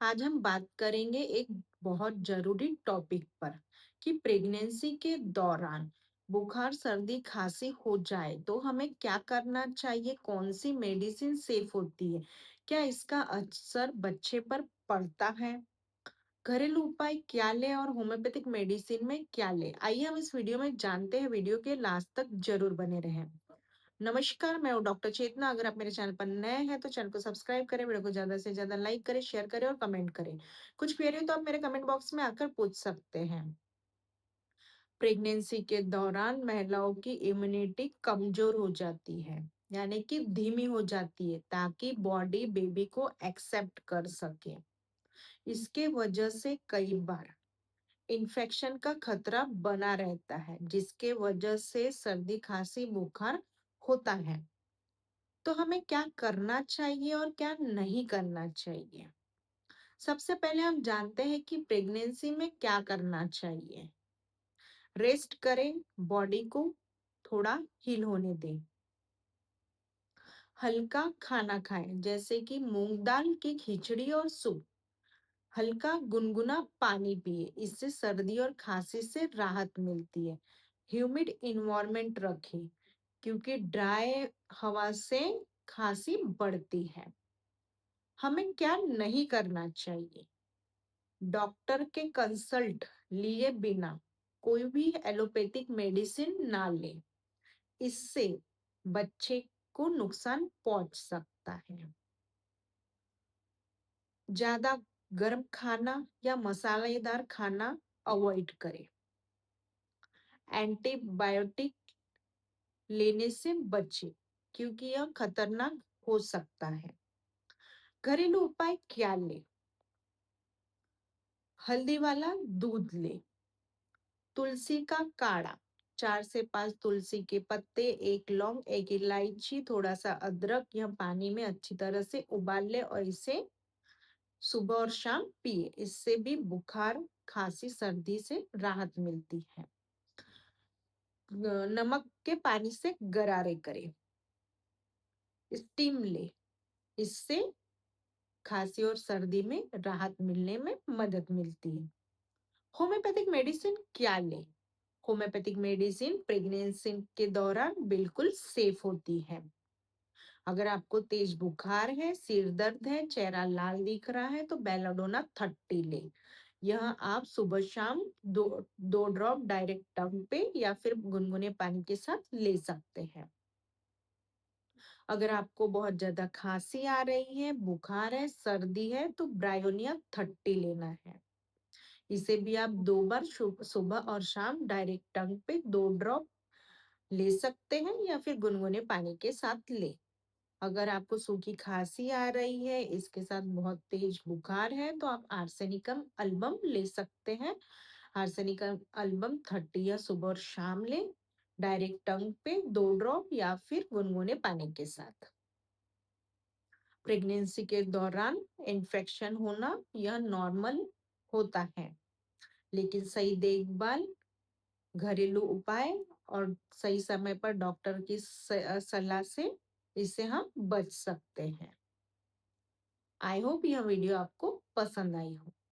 आज हम बात करेंगे एक बहुत जरूरी टॉपिक पर कि प्रेगनेंसी के दौरान बुखार सर्दी खांसी हो जाए तो हमें क्या करना चाहिए, कौन सी मेडिसिन सेफ होती है, क्या इसका असर बच्चे पर पड़ता है, घरेलू उपाय क्या ले और होम्योपैथिक मेडिसिन में क्या ले। आइए हम इस वीडियो में जानते हैं। वीडियो के लास्ट तक जरूर बने रहें। नमस्कार, मैं हूँ डॉक्टर चेतना। अगर आप मेरे चैनल पर नए हैं तो चैनल को सब्सक्राइब करें, वीडियो को ज्यादा से ज्यादा लाइक करें, शेयर करें और कमेंट करें। कुछ क्वेरी हो तो आप मेरे कमेंट बॉक्स में आकर पूछ सकते हैं। प्रेगनेंसी के दौरान महिलाओं की इम्यूनिटी कमजोर हो जाती है, यानी कि धीमी हो जाती है, ताकि बॉडी बेबी को एक्सेप्ट कर सके। इसके वजह से कई बार इन्फेक्शन का खतरा बना रहता है, जिसके वजह से सर्दी खांसी बुखार होता है। तो हमें क्या करना चाहिए और क्या नहीं करना चाहिए। सबसे पहले हम जानते हैं कि प्रेगनेंसी में क्या करना चाहिए। रेस्ट करें, बॉडी को थोड़ा हील होने दें। हल्का खाना खाएं, जैसे कि मूंग दाल की खिचड़ी और सूप। हल्का गुनगुना पानी पिए, इससे सर्दी और खांसी से राहत मिलती है। ह्यूमिड इन्वायरमेंट रखें, क्योंकि ड्राई हवा से खांसी बढ़ती है। हमें क्या नहीं करना चाहिए। डॉक्टर के कंसल्ट लिए बिना कोई भी एलोपैथिक मेडिसिन ना लें। इससे बच्चे को नुकसान पहुंच सकता है। ज्यादा गर्म खाना या मसालेदार खाना अवॉइड करें। एंटीबायोटिक लेने से बचें, क्योंकि यह खतरनाक हो सकता है। घरेलू उपाय क्या लें। हल्दी वाला दूध लें। तुलसी का काढ़ा, 4 से 5 तुलसी के पत्ते, एक लौंग, एक इलायची, थोड़ा सा अदरक, यह पानी में अच्छी तरह से उबाल ले और इसे सुबह और शाम पिए। इससे भी बुखार खांसी सर्दी से राहत मिलती है। नमक के पानी से गरारे करें। स्टीम ले, इससे खांसी और सर्दी में राहत मिलने में मदद मिलती है। होम्योपैथिक मेडिसिन क्या ले। होम्योपैथिक मेडिसिन प्रेगनेंसी के दौरान बिल्कुल सेफ होती है। अगर आपको तेज बुखार है, सिर दर्द है, चेहरा लाल दिख रहा है तो बेलाडोना 30 ले। यह आप सुबह शाम दो दो ड्रॉप डायरेक्ट टंग पे या फिर गुनगुने पानी के साथ ले सकते हैं। अगर आपको बहुत ज्यादा खांसी आ रही है, बुखार है, सर्दी है तो ब्रायोनिया 30 लेना है। इसे भी आप 2 बार सुबह और शाम डायरेक्ट टंग पे 2 ड्रॉप ले सकते हैं या फिर गुनगुने पानी के साथ ले। अगर आपको सूखी खांसी आ रही है, इसके साथ बहुत तेज बुखार है तो आप आर्सेनिकम एल्बम ले सकते हैं। आर्सेनिकम एल्बम 30 या सुबह और शाम ले, डायरेक्ट टंग पे 2 ड्रॉप या फिर गुनगुने पानी के साथ। प्रेगनेंसी के दौरान इन्फेक्शन होना यह नॉर्मल होता है, लेकिन सही देखभाल, घरेलू उपाय और सही समय पर डॉक्टर की सलाह से इससे हम बच सकते हैं। आई होप यह वीडियो आपको पसंद आई हो।